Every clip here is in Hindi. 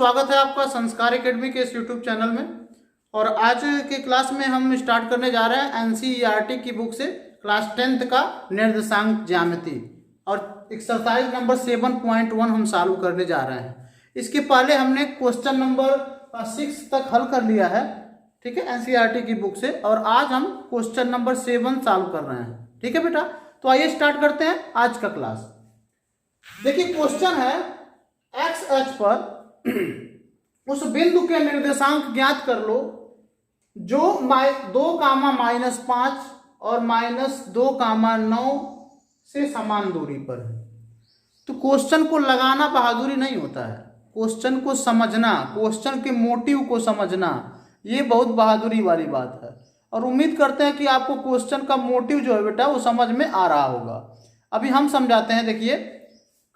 स्वागत है आपका संस्कार एकेडमी के इस यूट्यूब चैनल में। और आज के क्लास में हम स्टार्ट करने जा रहे हैं एनसीईआरटी की बुक से क्लास 10th का निर्देशांक ज्यामिति और एक्सरसाइज नंबर 7.1 हम चालू करने जा रहे हैं। इसके पहले हमने क्वेश्चन नंबर 6 तक हल कर लिया है, ठीक है, एनसीईआरटी की बुक से। और आज हम क्वेश्चन नंबर 7 चालू कर रहे हैं, ठीक है बेटा। तो आइए स्टार्ट करते हैं आज का क्लास। देखिए क्वेश्चन है एक्स अक्ष पर उस बिंदु के निर्देशांक ज्ञात कर लो जो 2, -5 और -2, 9 से समान दूरी पर है। तो क्वेश्चन को लगाना बहादुरी नहीं होता है, क्वेश्चन को समझना, क्वेश्चन के मोटिव को समझना, ये बहुत बहादुरी वाली बात है। और उम्मीद करते हैं कि आपको क्वेश्चन का मोटिव जो है बेटा वो समझ में आ रहा होगा। अभी हम समझाते हैं। देखिए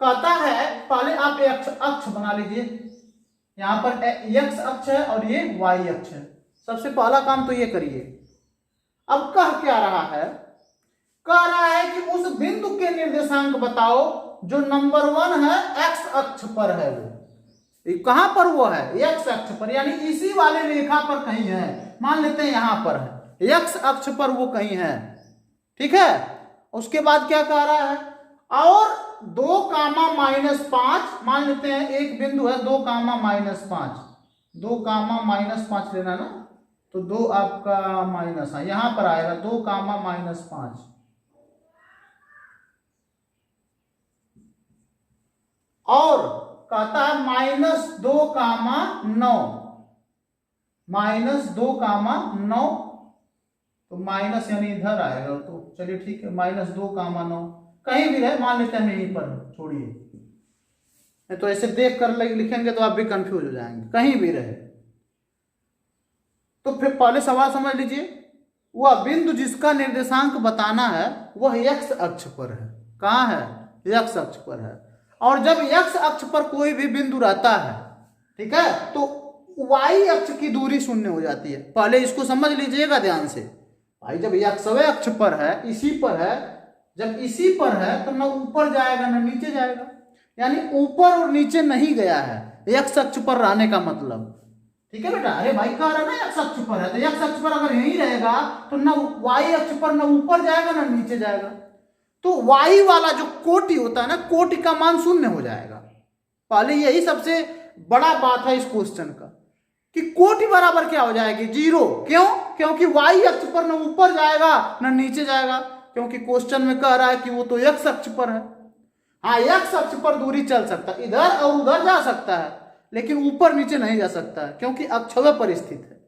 कहता है, पहले आप अक्ष बना लीजिए। यहाँ पर x अक्ष है और ये y अक्ष है। सबसे पहला काम तो ये करिए। अब कह क्या रहा है? कह रहा है कि उस बिंदु के निर्देशांक बताओ जो नंबर 1 है, x अक्ष पर है। वो कहां पर वो है? x अक्ष पर, यानी इसी वाले रेखा पर कहीं है। मान लेते हैं यहां पर है, x अक्ष पर वो कहीं है, ठीक है। उसके बाद क्या कह रहा है? और 2, मान लेते हैं एक बिंदु है 2, -5 लेना ना, तो 2 आपका माइनस है, यहां पर आएगा 2, और कहता है -2, तो माइनस यानी इधर आएगा। तो चलिए ठीक है, -2, कहीं भी रहे, मान लेते हैं यहीं पर, छोड़िए, तो ऐसे देख कर लिखेंगे तो आप भी कंफ्यूज हो जाएंगे। कहीं भी रहे तो फिर पहले सवाल समझ लीजिए। वह बिंदु जिसका निर्देशांक बताना है वह x अक्ष पर है। कहाँ है? x अक्ष पर है। और जब x अक्ष पर कोई भी बिंदु रहता है, ठीक है, तो y अक्ष की दूरी 0 हो जाती है। पहले इसको समझ लीजिएगा ध्यान से। भाई जब x अक्ष पर है, इसी पर है, जब इसी पर है तो ना ऊपर जाएगा ना नीचे जाएगा, यानी ऊपर और नीचे नहीं गया है x अक्ष पर रहने का मतलब, ठीक है बेटा। अरे भाई कह रहा ना x अक्ष पर है, तो x अक्ष पर अगर यहीं रहेगा तो ना y अक्ष पर ना ऊपर जाएगा ना नीचे जाएगा। तो y वाला जो कोटि होता है ना, कोटि का मान 0 हो जाएगा। पहले यही सबसे बड़ा बात है इस क्वेश्चन का कि कोटि बराबर क्या हो जाएगी? 0। क्यों? क्योंकि y अक्ष पर ना ऊपर जाएगा ना नीचे जाएगा, क्योंकि क्वेश्चन में कह रहा है कि वो तो x अक्ष पर है। हाँ, x अक्ष पर दूरी चल सकता है, इधर और उधर जा सकता है, लेकिन ऊपर नीचे नहीं जा सकता है क्योंकि अक्षवय पर स्थित है।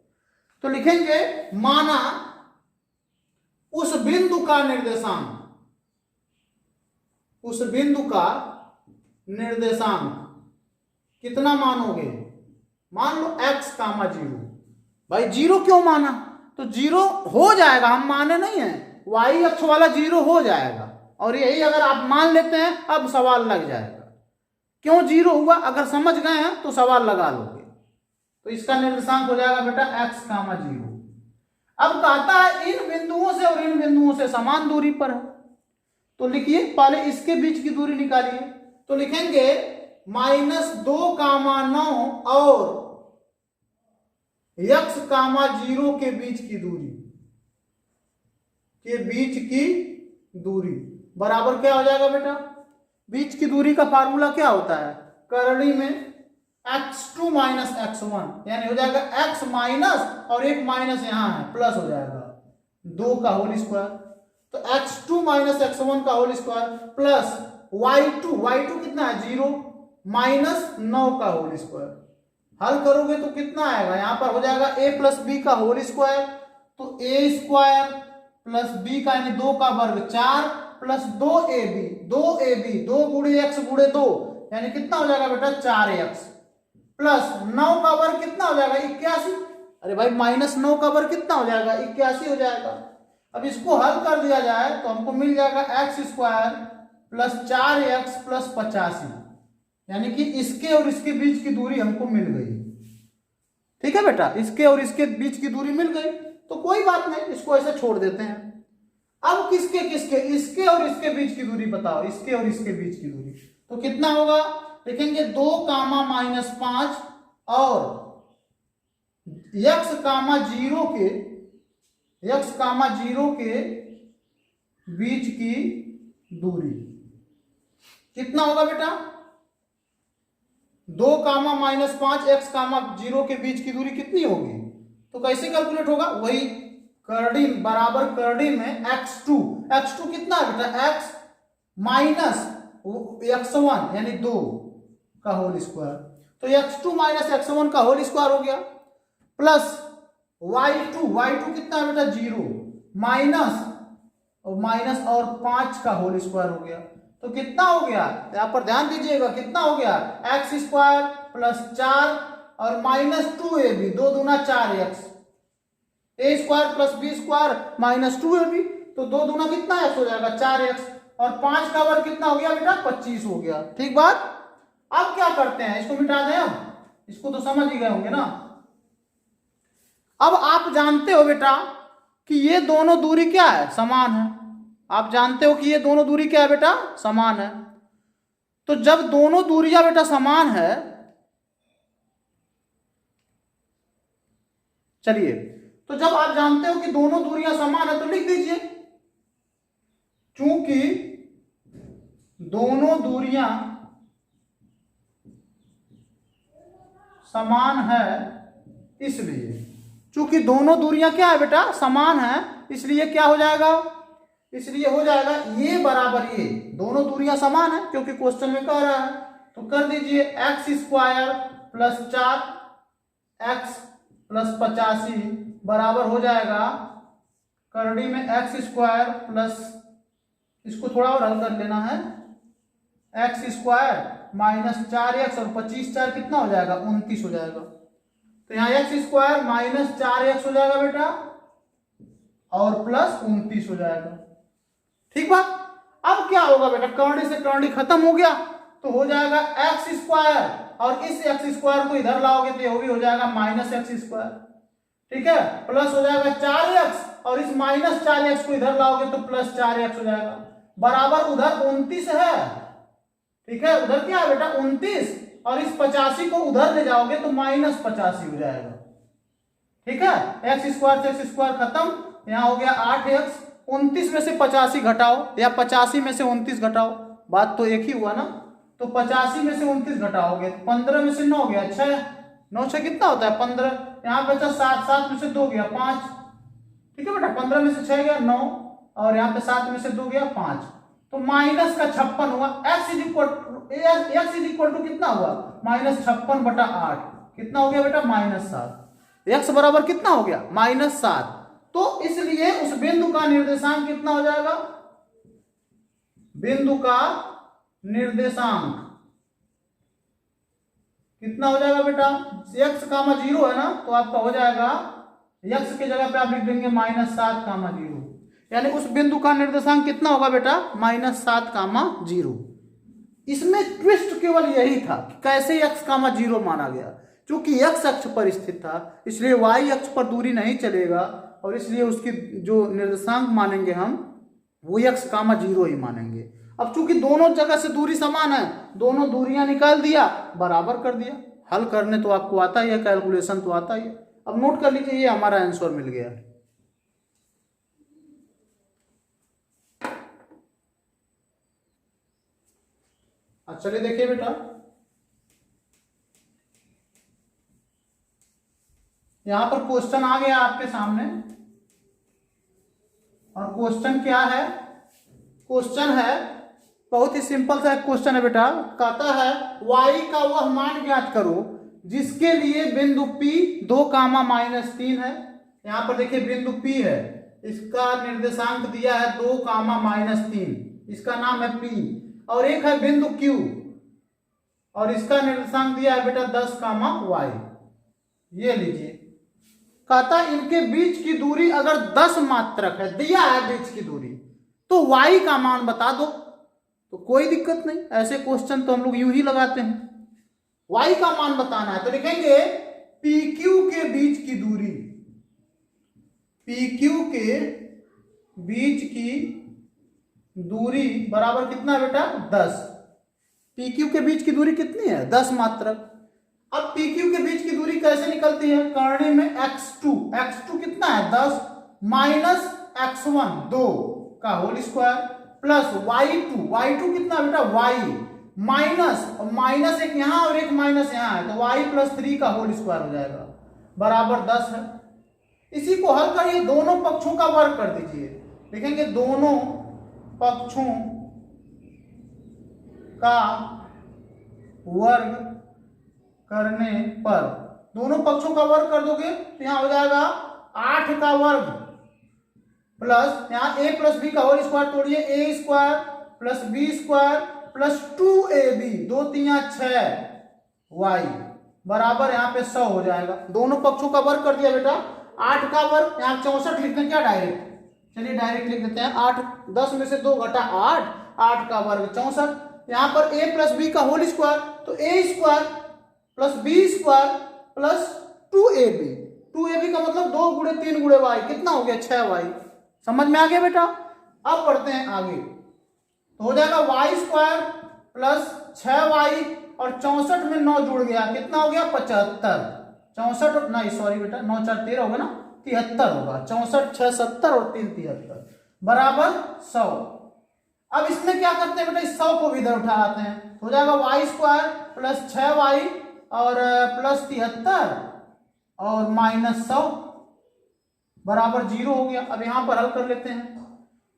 तो लिखेंगे माना उस बिंदु का निर्देशांक, उस बिंदु का निर्देशांक कितना मानोगे? मान लो x, 0। भाई 0 क्यों माना? तो 0 हो जाएगा, हम माने नहीं है, y अक्ष वाला 0 हो जाएगा। और यही अगर आप मान लेते हैं अब सवाल लग जाएगा। क्यों 0 हुआ? अगर समझ गए हैं तो सवाल लगा लोगे। तो इसका निर्देशांक हो जाएगा बेटा x, 0। अब कहता है इन बिंदुओं से और इन बिंदुओं से समान दूरी पर है। तो लिखिए, पहले इसके बीच की दूरी निकालिए। तो लिखेंगे -2, 9 और x, 0 के बीच की दूरी बराबर क्या हो जाएगा बेटा? बीच की दूरी का फार्मूला क्या होता है? करणी में x2 - x1, यानी हो जाएगा x माइनस और एक माइनस यहां है, प्लस हो जाएगा 2 का होल स्क्वायर। तो x2 - x1 का होल स्क्वायर प्लस y2 कितना है? 0 माइनस 9 का होल स्क्वायर। हल करोगे तो कितना आएगा? यहां पर हो जाएगा a + b का होल स्क्वायर, तो a² प्लस b का यानी 2 का वर्ग 4 प्लस 2ab, 2 गुणे x गुणे 2, यानी कितना हो जाएगा बेटा? 4x प्लस 9 का वर्ग कितना हो जाएगा? 81। अरे भाई -9 का वर्ग कितना हो जाएगा? 81 हो जाएगा। अब इसको हल कर दिया जाए तो हमको मिल जाएगा x² प्लस 4x प्लस 85, यानी कि इसके और इसके बीच की दूरी हमको मिल गई। ठीक है बेटा, इसके और इसके बीच की दूरी मिल गई, तो कोई बात नहीं, इसको ऐसे छोड़ देते हैं। अब किसके इसके और इसके बीच की दूरी बताओ, इसके और इसके बीच की दूरी तो कितना होगा? देखेंगे 2, -5 और x कामा जीरो के बीच की दूरी कितना होगा बेटा? 2 कामा -5 x कामा 0 के बीच की दूरी कितनी होगी? तो कैसे कैलकुलेट होगा? वही करड़ी बराबर करड़ी में x2 कितना है बेटा? x माइनस x1 यानी 2 का होल स्क्वायर। तो x2 माइनस x1 का होल स्क्वायर हो गया, प्लस y2 कितना है बेटा? 0 माइनस और 5 का होल स्क्वायर हो गया। तो कितना हो गया? यहां पर ध्यान दीजिएगा, कितना हो गया? x स्क्वायर प्लस 4 और माइनस 2ab, 2 दूना 4x, a square plus b square minus 2ab, तो 2 दूना कितना x हो जाएगा? 4x, और 5 का वर्ग कितना हो गया बेटा? 25 हो गया। ठीक बात। अब क्या करते हैं, इसको मिटा दें। अब इसको तो समझ ही गए होंगे ना। अब आप जानते हो बेटा कि ये दोनों दूरी क्या है? समान है। आप जानते हो कि ये दोनों दूरी क्या है बेटा? समान है। तो जब दोनों दूरियां बेटा समान है, चलिए, तो जब आप जानते हो कि दोनों दूरियां समान है तो लिख दीजिए, चूंकि दोनों दूरियां समान है, इसलिए, चूंकि दोनों दूरियां क्या है बेटा? समान है, इसलिए क्या हो जाएगा? इसलिए हो जाएगा ये बराबर ये, दोनों दूरियां समान है क्योंकि क्वेश्चन में कह रहा है। तो कर दीजिए x square plus 4x plus 85 बराबर हो जाएगा करड़ी में x स्क्वायर प्लस, इसको थोड़ा और हल कर लेना है, x स्क्वायर माइनस 4x और 25 4 कितना हो जाएगा? 29 हो जाएगा। तो यहाँ x स्क्वायर माइनस 4x हो जाएगा बेटा और प्लस 29 हो जाएगा। ठीक बात। अब क्या होगा बेटा? करड़ी से करड़ी खत्म हो गया, तो हो जाएगा x स्क्वायर, और इस x स्क्वायर को इधर लाओगे तो ये भी हो जाएगा माइनस x स्क्वायर। ठीक है, प्लस हो जाएगा 4x, और इस माइनस 4x को इधर लाओगे तो प्लस 4x हो जाएगा, बराबर उधर 29 है। ठीक है, उधर क्या है बेटा? 29, और इस 85 को उधर ले जाओगे तो माइनस 85 हो जाएगा। ठीक है, x स्क्वायर से x स्क्वायर खत्म, यहाँ हो गया 8x, 29 में से 85 घटाओ या 85 में से 29 घटाओ, बात तो एक ही हुआ ना। तो 85 में से 29 घटाओगे, 15 में से 9 गया 6, 9 6 कितना होता है? 15, यहाँ बचा 7, 7 में से 2 गया 5। ठीक है बेटा, 15 में से 6 गया 9, और यहाँ पे 7 में से 2 गया 5, तो माइनस का 56 हुआ। x इज इक्वल टू कितना हुआ? -56/8, कितना हो गया बेटा? -7। x बराबर कितना हो गया? -7। तो इसलिए उस बिंदु का निर्देशांक कितना हो जाएगा? बिंदु का निर्देशांक कितना हो जाएगा बेटा? x, 0 है ना, तो आपका हो जाएगा x की जगह पे आप लिख देंगे -7, 0, यानी उस बिंदु का निर्देशांक कितना होगा बेटा? -7, 0। इसमें ट्विस्ट केवल यही था कि कैसे x, 0 माना गया। चूंकि x अक्ष पर स्थित था, इसलिए y अक्ष पर दूरी नहीं चलेगा, और इसलिए उसकी जो निर्देशांक मानेंगे हम वो x, 0 ही मानेंगे। अब चूंकि दोनों जगह से दूरी समान है, दोनों दूरियां निकाल दिया, बराबर कर दिया। हल करने तो आपको आता ही है, कैलकुलेशन तो आता ही है। अब नोट कर लीजिए, ये हमारा आंसर मिल गया। चलिए देखिए बेटा, यहां पर क्वेश्चन आ गया आपके सामने, और क्वेश्चन क्या है? क्वेश्चन है बहुत ही सिंपल सा क्वेश्चन है बेटा। कहता है y का वह मान ज्ञात करो जिसके लिए बिंदु P 2, -3 है। यहां पर देखिए बिंदु P है, इसका निर्देशांक दिया है 2, -3, इसका नाम है P। और एक है बिंदु Q, और इसका निर्देशांक दिया है बेटा 10, y। ये लीजिए, कहता इनके बीच की दूरी अगर 10 मात्रक है, दिया है बीच की दूरी, तो y का मान बता दो। तो कोई दिक्कत नहीं, ऐसे क्वेश्चन तो हम लोग यूं ही लगाते हैं। y का मान बताना है तो लिखेंगे PQ के बीच की दूरी, PQ के बीच की दूरी बराबर कितना है बेटा? 10। PQ के बीच की दूरी कितनी है? 10 मात्रक। अब PQ के बीच की कैसे निकलती है? करनी में x2 कितना है 10 माइनस x1 2 का होल स्क्वायर प्लस y2 कितना बेटा y माइनस एक यहां और एक माइनस यहां है तो y प्लस 3 का होल स्क्वायर हो जाएगा बराबर 10 है। इसी को हल करिए, दोनों पक्षों का वर्ग कर दीजिए। देखेंगे दोनों पक्षों का वर्ग करने पर, दोनों पक्षों का वर्ग कर दोगे तो यहां हो जाएगा 8 का वर्ग प्लस यहां a प्लस बी का होल स्क्वायर तोड़िए a square plus B square plus 2ab 2 3 6 y बराबर यहाँ पे 100 हो जाएगा। दोनों पक्षों का वर्ग कर दिया बेटा, 8 का वर्ग यहाँ 64 लिखते हैं क्या डायरेक्ट? चलिए डायरेक्ट लिख देते हैं 8 10 में से 2 घटा 8 का वर्ग 64। यहाँ पर a प्लस बी का होल स्क्वायर तो a square plus B square plus 2ab का मतलब 2 गुणे 3 गुणे y कितना हो गया 6y। समझ में आ गया बेटा? अब पढ़ते हैं आगे तो हो जाएगा y स्क्वायर प्लस 6y और 64 में 9 जुड़ गया कितना हो गया 75। 64 नहीं सॉरी बेटा 9 4 13 होगा ना 73 होगा 64 6 70 और 3 73 बराबर 100। अब इसमें क्या करते हैं बेटा, इस 100 को भी इधर उठा आते हैं, हो जाएगा y स्क्वायर प्लस 6y और प्लस 73 और माइनस 100 बराबर 0 हो गया। अब यहां पर हल कर लेते हैं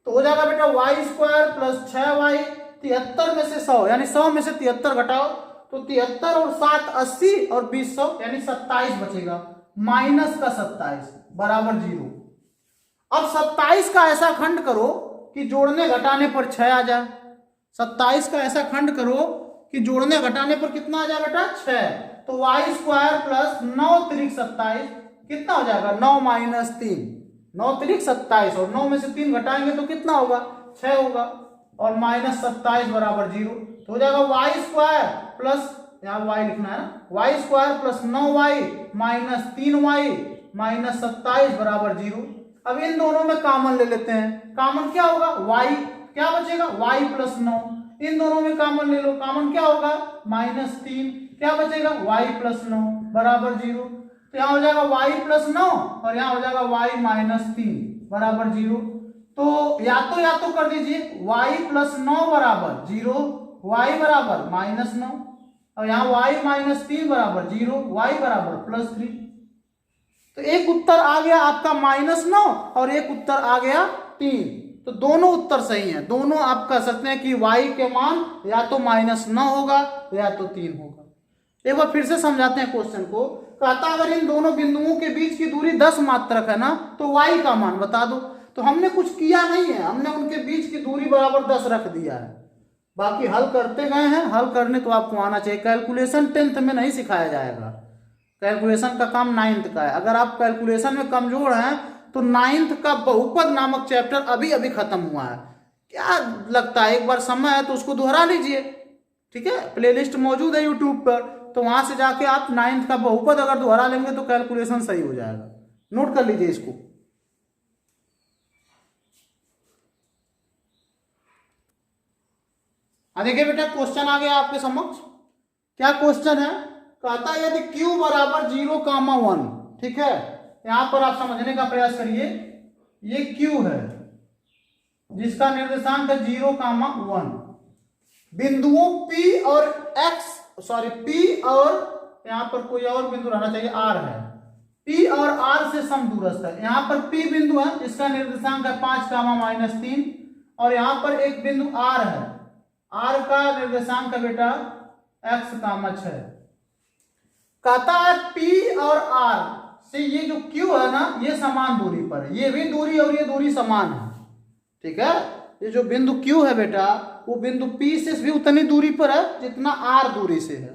तो हो जाएगा बेटा y स्क्वायर प्लस 6y 73 में से 100 यानी 100 में से 73 घटाओ तो 73 और 7 80 और 20 100 यानी 27 बचेगा माइनस का 27 बराबर 0। अब 27 का ऐसा खंड करो कि जोड़ने घटाने पर 6 आ जाए। 27 का ऐसा खंड करो कि जोड़ने घटाने पर कितना आ जाए बेटा 6 तो y स्क्वायर प्लस 9 3 27 कितना हो जाएगा 9 माइनस 3 9 3 27 और 9 में से 3 घटाएंगे तो कितना होगा 6 होगा और माइनस 27 बराबर 0 तो हो जाएगा y स्क्वायर प्लस यहाँ y लिखना है ना y square plus 9y minus 3y minus 27 बराबर 0। अब इन दोनों में कॉमन ले लेते हैं, कॉमन क्या होगा y क्या बचेगा y प्लस 9, इन दोनों में कॉमन ले लो, कॉमन क्या होगा माइनस 3 क्या बचेगा y प्लस 9 बराबर 0। तो यहाँ हो जाएगा y प्लस 9 और यहाँ हो जाएगा y माइनस 3 बराबर 0। तो या तो कर दीजिए y प्लस 9 बराबर 0 y बराबर माइनस 9 और यहाँ y माइनस 3 बराबर 0 y बराबर प्लस 3। तो एक उत्तर आ गया आपका -9 और एक उत्तर आ गया 3। तो दोनों उत्तर सही हैं, दोनों आप कह सकते हैं कि y के मान या तो -9 होगा या तो 3 होगा। एक बार फिर से समझाते हैं क्वेश्चन को। कहता अगर इन दोनों बिंदुओं के बीच की दूरी 10 मात्रक है ना तो y का मान बता दो। तो हमने कुछ किया नहीं है, हमने उनके बीच की दूरी बराबर 10 रख दिया है, बाकी हल करते गए हैं। हल करने तो आपको आना चाहिए, कैलकुलेशन 10th में नहीं सिखाया जाएगा, कैलकुलेशन का काम 9th का है। अगर आप कैलकुलेशन में कमजोर हैं तो 9th का बहुपद नामक चैप्टर अभी अभी खत्म हुआ है। क्या लगता है एक बार समय है तो उसको दोहरा लीजिए, ठीक है, प्लेलिस्ट मौजूद है यूट्यूब पर, तो वहां से जाके आप 9th का बहुपद अगर दोहरा लेंगे तो कैलकुलेशन सही हो जाएगा। नोट कर लीजिए इसको। देखिए बेटा क्वेश्चन आ गया आपके समक्ष। क्या क्वेश्चन है? कहता है यदि q बराबर 0,1, ठीक है, यहां पर आप समझने का प्रयास करिए। ये q है जिसका निर्देशांक है 0,1, बिंदुओं p और p और यहां पर कोई और बिंदु रहना चाहिए r है, p और r से समदूरस्थ है। यहां पर p बिंदु है जिसका निर्देशांक है 5,-3 और यहां पर एक बिंदु r है, r का निर्देशांक है बेटा x,6। कहता है p और r से ये जो q है ना ये समान दूरी पर है, ये भी दूरी और ये दूरी समान है, ठीक है। ये जो बिंदु q है बेटा वो बिंदु p से भी उतनी दूरी पर है जितना r दूरी से है।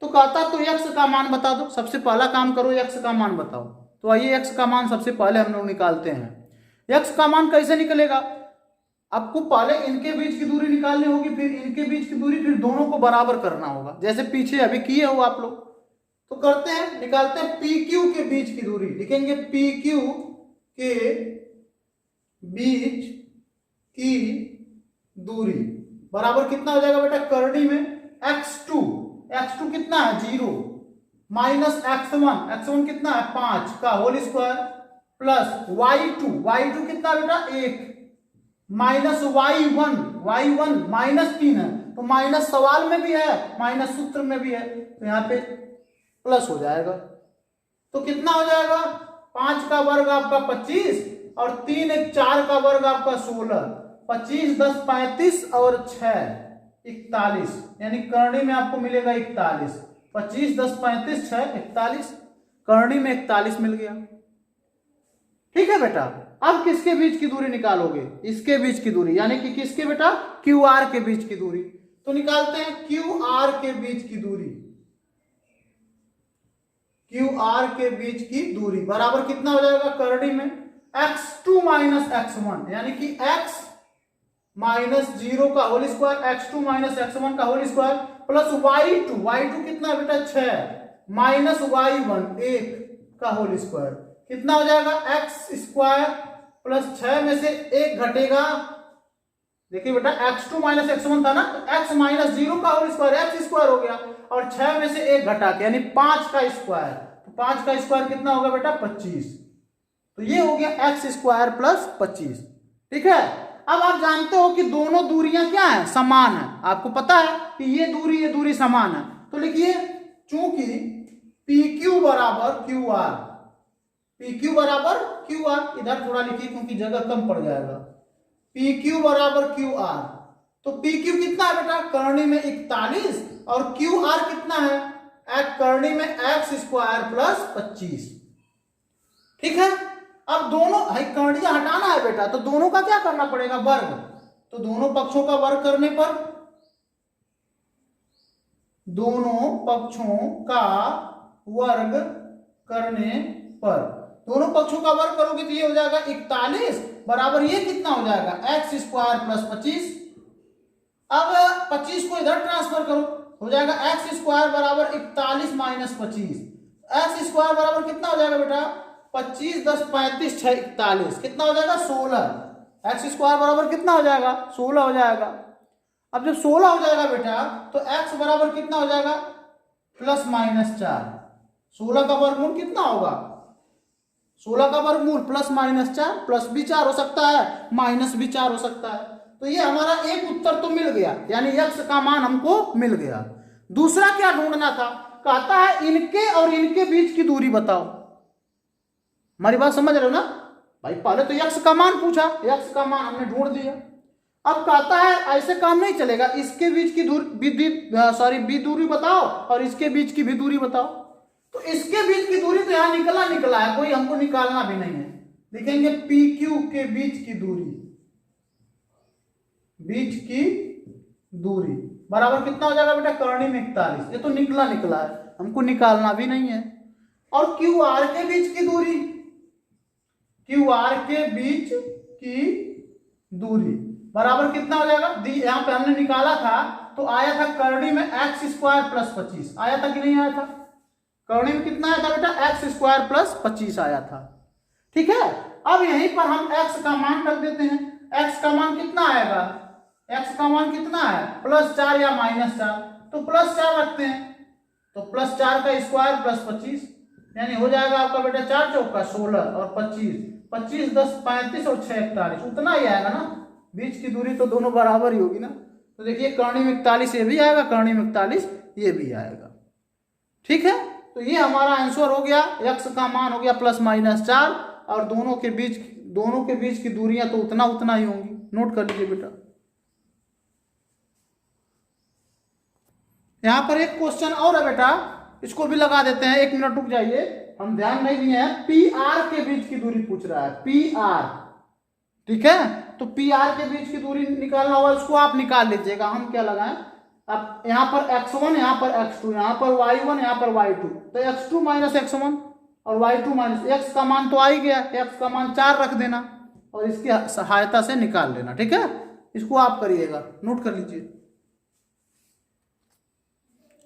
तो कहता तो x का मान बता दो। सबसे पहला काम करो x का मान बताओ। तो आइए x का मान सबसे पहले हम लोग निकालते हैं। x का मान कैसे निकलेगा? आपको पहले इनके बीच की दूरी निकालनी होगी, फिर इनके बीच की दूरी, फिर दोनों को बराबर करना होगा, जैसे पीछे अभी किए हो आप लोग। तो करते हैं, निकालते हैं PQ के बीच की दूरी। लिखेंगे PQ के बीच की दूरी बराबर कितना हो जाएगा बेटा, करनी में x2 कितना है 0, माइनस x1 कितना है 5 का होल स्क्वायर प्लस y2 कितना बेटा 1 माइनस y1 माइनस 3 है तो माइनस सवाल में भी है माइनस सूत्र में भी है तो यहाँ पे प्लस हो जाएगा। तो कितना हो जाएगा 5 का वर्ग आपका 25 और 3 1 4 का वर्ग आपका 16 25 10 35 और 6 41 यानी करणी में आपको मिलेगा 41 25 10 35 6 41 करणी में 41 मिल गया। ठीक है बेटा अब किसके बीच की दूरी निकालोगे इसके बीच की दूरी यानी कि किसके बेटा क्यू आर के बीच की दूरी। तो निकालते हैं क्यू आर के बीच की दूरी बराबर कितना हो जाएगा करणी में x2 माइनस x1 यानी कि x माइनस 0 का whole square x2 minus x1 का होल स्क्वायर प्लस y2 कितना बेटा 6 माइनस y1 1 का होल स्क्वायर कितना हो जाएगा x स्क्वायर प्लस 6 में से 1 घटेगा। देखिए बेटा x2 माइनस x1 था ना तो x माइनस 0 का होल स्क्वायर x स्क्वायर हो गया और 6 में से 1 घटा के यानी 5 का स्क्वायर तो 5 का स्क्वायर कितना होगा बेटा 25 तो ये हो गया x स्क्वायर प्लस 25। ठीक है अब आप जानते हो कि दोनों दूरियां क्या है समान है आपको पता है कि ये दूरी समान है तो लिखिए चूंकि PQ बराबर QR इधर थोड़ा लिखिए क्योंकि जगह कम पड़ जाएगा PQ बराबर QR तो PQ कितना है बेटा करणी में 41 और QR कितना है करणी में x स्क्वायर प्लस 25। ठीक है अब दोनों कर्णियां हटाना है बेटा तो दोनों का क्या करना पड़ेगा वर्ग तो दोनों पक्षों का वर्ग करने पर दोनों पक्षों का वर्ग करोगे तो ये हो जाएगा 41 बराबर ये कितना हो जाएगा x स्क्वायर प्लस 25। अब 25 को इधर ट्रांसफर करो हो जाएगा x स्क्वायर बराबर 41 माइनस 25 x स्क्वायर बराबर कितना हो जाएगा बेटा 25 10 35 6 41 कितना हो जाएगा 16 x स्क्वायर बराबर कितना हो जाएगा 16 हो जाएगा। अब जब 16 हो जाएगा बेटा तो x बराबर कितना हो जाएगा प्लस माइनस 4 16 का वर्गमूल कितना होगा 16 का वर्गमूल प्लस माइनस 4 प्लस भी 4 हो सकता है माइनस भी 4 हो सकता है तो ये हमारा एक उत्तर तो मिल गया यानी x का मान हमको मिल गया। दूसरा क्या ढूंढना था कहता है इनके और इनके बीच की दूरी बताओ। हमारी बात समझ रहे हो ना भाई पहले तो x का मान पूछा x का मान हमने ढूंढ दिया अब कहता है ऐसे काम नहीं चलेगा इसके बीच की बी दूरी बताओ और इसके बीच की भी दूरी बताओ। तो इसके बीच की दूरी तो यहां निकला है कोई हमको निकालना भी नहीं है लिखेंगे PQ के बीच की दूरी बराबर कितना हो जाएगा बेटा करणी में 41 ये तो निकला है हमको निकालना भी नहीं है। और QR के बीच की दूरी बराबर कितना हो जाएगा यहां पे हमने निकाला था तो आया था करणी में x स्क्वायर प्लस 25 आया था कि नहीं आया था करणी में कितना आया था बेटा x स्क्वायर प्लस 25 आया था। ठीक है अब यहीं पर हम x का मान रख देते हैं x का मान कितना आएगा x का मान कितना है प्लस 4 या माइनस 4 तो प्लस 4 रखते हैं तो प्लस 4 का स्क्वायर प्लस 25 यानी हो जाएगा आपका बेटा 4 चौका 16 और 25 10 35 और 6 41 उतना ही आएगा ना बीच की दूरी तो दोनों बराबर ही होगी ना तो देखिए करणी में 41 ये भी आएगा करणी में 41 ये भी आएगा। ठीक है तो ये हमारा आंसर हो गया x का मान हो गया प्लस माइनस 4 और दोनों के बीच की दूरियां तो उतना ही होंगी नोट कर लीजिए बेटा। यहां पर एक क्वेश्चन और है बेटा इसको भी लगा देते हैं 1 मिनट रुक जाइए हम ध्यान नहीं दिए हैं PR के बीच की दूरी पूछ रहा है PR। ठीक है तो PR के बीच की दूरी निकालना होगा उसको आप निकाल लीजिएगा हम क्या लगाएं अब यहाँ पर x1 यहाँ पर x2 यहाँ पर y1 यहाँ पर y2 तो x2 माइनस x1 और y2 माइनस x का मान तो आ ही गया x का मान 4 रख देना और इसकी सहायता से निकाल लेना। ठीक है इसको आप करिएगा नोट कर लीजिए।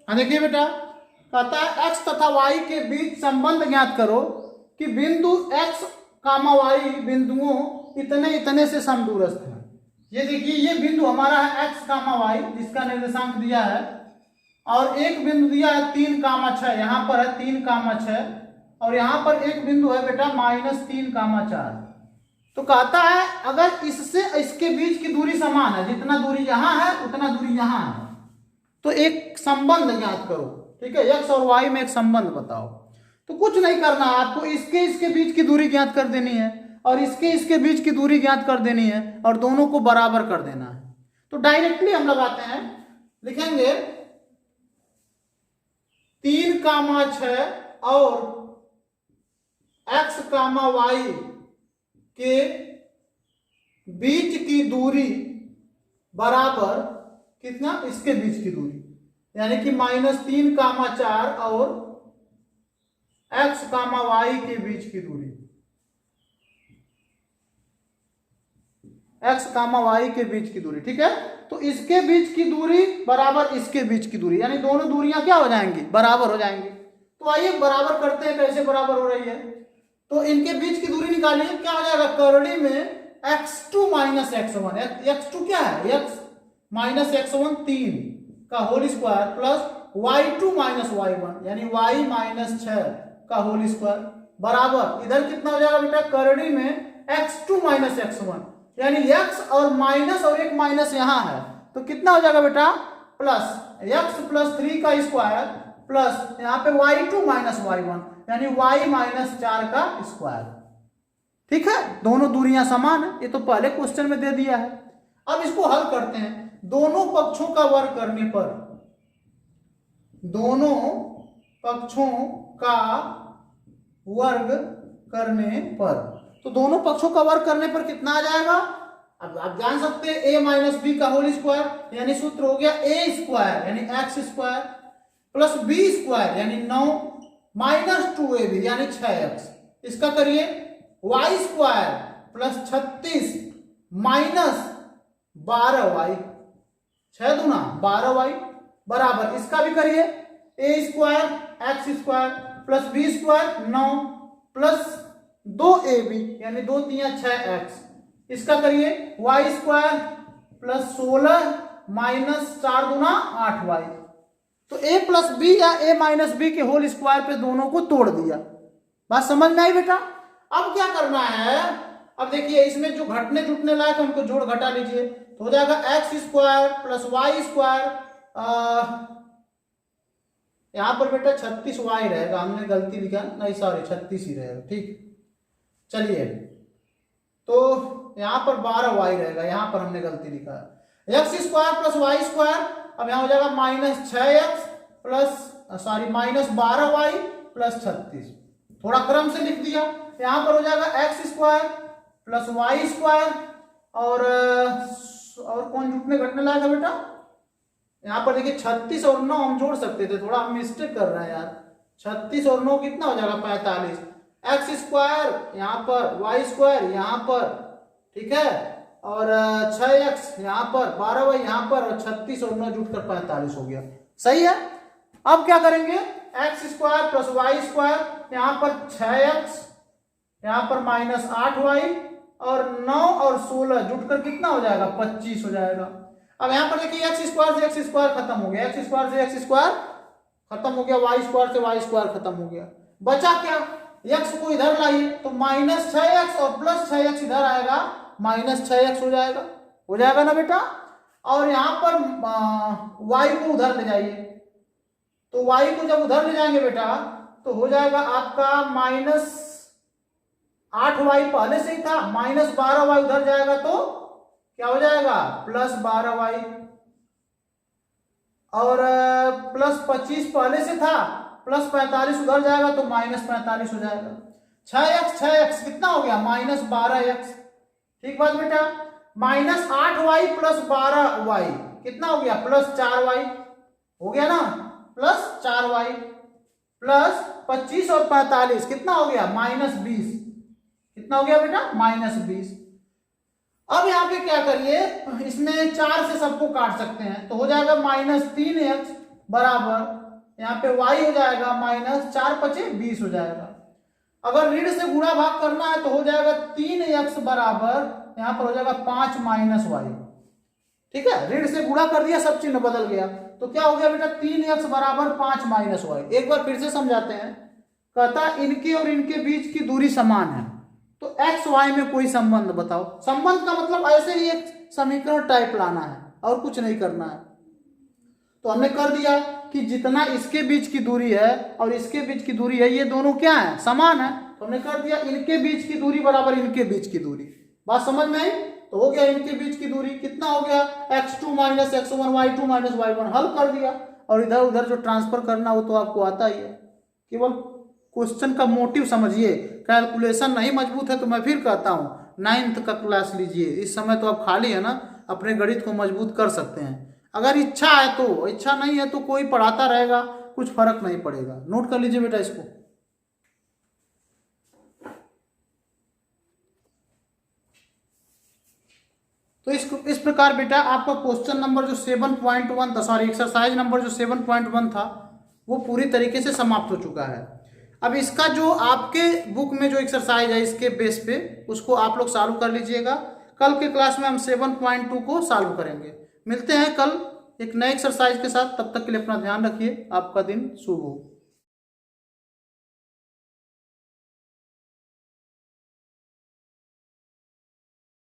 हाँ देखिए बेटा कहता है x तथा y के बीच संबंध ज्ञात करो कि बिंदु x y बिंदुओं इतने से समदूरस्थ है। ये देखिए ये बिंदु हमारा है x y जिसका निर्देशांक दिया है और एक बिंदु दिया है 3,6, यहाँ पर है 3,6, और यहाँ पर एक बिंदु है बेटा -3,4। तो कहता है अगर इससे इसके बीच की दूरी समान है, जितना दूरी यहाँ है उतना दूरी यहाँ है, तो एक संबंध ज्ञात करो। ठीक है, x और y में एक संबंध बताओ। तो कुछ नहीं करना है आपको, इसके बीच की दूरी ज्ञात कर देनी है और इसके बीच की दूरी ज्ञात कर देनी है और दोनों को बराबर कर देना है। तो डायरेक्टली हम लगाते हैं, लिखेंगे 3,6 और x, y के बीच की दूरी बराबर कितना, इसके बीच की दूरी, यानी कि -3,4 और x, y के बीच की दूरी, x, y के बीच की दूरी। ठीक है, तो इसके बीच की दूरी बराबर इसके बीच की दूरी, यानी दोनों दूरियां क्या हो जाएंगी, बराबर हो जाएंगी। तो आइए बराबर करते हैं, कैसे बराबर हो रही है। तो इनके बीच की दूरी निकालिए, क्या हो जाएगा, करड़ी में x2 - x1, x2 क्या है, x -x1 3 का whole square plus y2 - y1 यानी y -6 का होल स्क्वायर बराबर, इधर कितना हो जाएगा बेटा, करड़ी में x2 - x1 यानी x और माइनस और एक माइनस यहाँ है, तो कितना हो जाएगा बेटा, प्लस x + 3 का स्क्वायर प्लस यहाँ पे y2 - y1 यानी y -4 का स्क्वायर। ठीक है, दोनों दूरियां समान है, ये तो पहले क्वेश्चन में दे दिया है। अब इसको हल करते हैं, दोनों पक्षों का वर्ग करने पर, दोनों पक्षों का वर्ग करने पर, तो दोनों पक्षों का वर्ग करने पर कितना आ जाएगा, अब आप जान सकते हैं a - b का होल स्क्वायर, यानी सूत्र हो गया a² यानी x² प्लस b² यानी 9 -2ab यानी 6x, इसका करिए y² प्लस 36 माइनस 12y, 6 दूना 12y बराबर, इसका भी करिए a² x² plus b² 9 plus 2ab यानी 2 × 3 = 6x, इसका करिए y² प्लस 16 माइनस 4 दूना 8y। तो a प्लस b या a माइनस b के होल स्क्वायर पे दोनों को तोड़ दिया। बात समझ में आई बेटा। अब क्या करना है, अब देखिए इसमें जो घटने जुटने लायक उनको जोड़ घटा लीजिए, तो हो जाएगा x² प्लस y², यहां पर बेटा 36y रहेगा, हमने गलती लिखा, नहीं सॉरी 36 ही रहेगा। ठीक, चलिए तो यहां पर 12y रहेगा, यहां पर हमने गलती लिखा है, x² प्लस y², अब यहां हो जाएगा -6x plus sorry -12y plus 36, थोड़ा क्रम से लिख दिया, यहां पर हो जाएगा x² प्लस y² और कौन जुटने घटने लायक बेटा, यहां पर देखिए 36 और 9 हम जोड़ सकते थे, थोड़ा हम मिस्टेक कर रहे हैं यार, 36 और 9 कितना हो जाएगा 45, x² यहाँ पर y² यहाँ पर, ठीक है, और 6x यहाँ पर, 12y यहाँ पर, और 36 और 9 जुटकर 45 हो गया। सही है। अब क्या करेंगे, x² प्लस y² यहाँ पर 6x यहाँ पर -8y और 9 और 16 जुटकर कितना हो जाएगा 25 हो जाएगा। अब यहाँ पर देखिए x² से x² खत्म हो गया, x² से x² खत्म हो गया, y² से y² खत्म हो गया, बचा क्या, x को इधर लाइए तो -6x और प्लस 6x इधर आएगा, -6x हो जाएगा ना बेटा। और यहाँ पर y को उधर ले जाइए, तो y को जब उधर ले जाएंगे बेटा तो हो जाएगा आपका -8y पहले से ही था, -12y उधर जाएगा तो क्या हो जाएगा +12y, और +25 पहले से था, +45 उधर जाएगा तो -45 हो जाएगा। 6x कितना हो गया -12x, ठीक बात बेटा। -8y प्लस 12y कितना हो गया +4y हो गया ना, +4y प्लस 25 और 45 कितना हो गया -20, कितना हो गया बेटा -20। अब यहाँ पे क्या करिए, इसमें 4 से सबको काट सकते हैं, तो हो जाएगा -3x बराबर, यहाँ पे y हो जाएगा -4 × 5 = 20 हो जाएगा। अगर ऋण से गुणा भाग करना है तो हो जाएगा 3x बराबर, यहाँ पर हो जाएगा 5 - y, ठीक है, ऋण से गुणा कर दिया सब चिन्ह बदल गया, तो क्या हो गया बेटा 3x बराबर 5 माइनस वाई। एक बार फिर से समझाते हैं। कहता इनके और इनके बीच की दूरी समान है, तो एक्स वाई में कोई संबंध बताओ। संबंध का मतलब ऐसे ही एक समीकरण टाइप लाना है और कुछ नहीं करना है। तो हमने कर दिया कि जितना इसके बीच की दूरी है और इसके बीच की दूरी है ये दोनों क्या है, समान है। तो हमने कर दिया इनके बीच की दूरी बराबर इनके बीच की दूरी। बात समझ में आई? तो हो गया इनके बीच की दूरी कितना हो गया x2 minus x1 y2 minus y1, हल कर दिया। और इधर उधर जो ट्रांसफर करना वो तो आपको आता ही है। केवल क्वेश्चन का मोटिव समझिए। कैलकुलेशन नहीं मजबूत है तो मैं फिर कहता हूँ 9th का क्लास लीजिए। इस समय तो आप खाली है ना, अपने गणित को मजबूत कर सकते हैं। अगर इच्छा है तो, इच्छा नहीं है तो कोई पढ़ाता रहेगा, कुछ फर्क नहीं पड़ेगा। नोट कर लीजिए बेटा इसको। तो इस प्रकार बेटा आपका क्वेश्चन नंबर जो 7.1 था, सॉरी एक्सरसाइज नंबर जो 7.1 था वो पूरी तरीके से समाप्त हो चुका है। अब इसका जो आपके बुक में जो एक्सरसाइज है इसके बेस पे उसको आप लोग सॉल्व कर लीजिएगा। कल के क्लास में हम 7.2 को सॉल्व करेंगे। मिलते हैं कल एक नए एक्सरसाइज के साथ, तब तक के लिए अपना ध्यान रखिए। आपका दिन शुभ हो।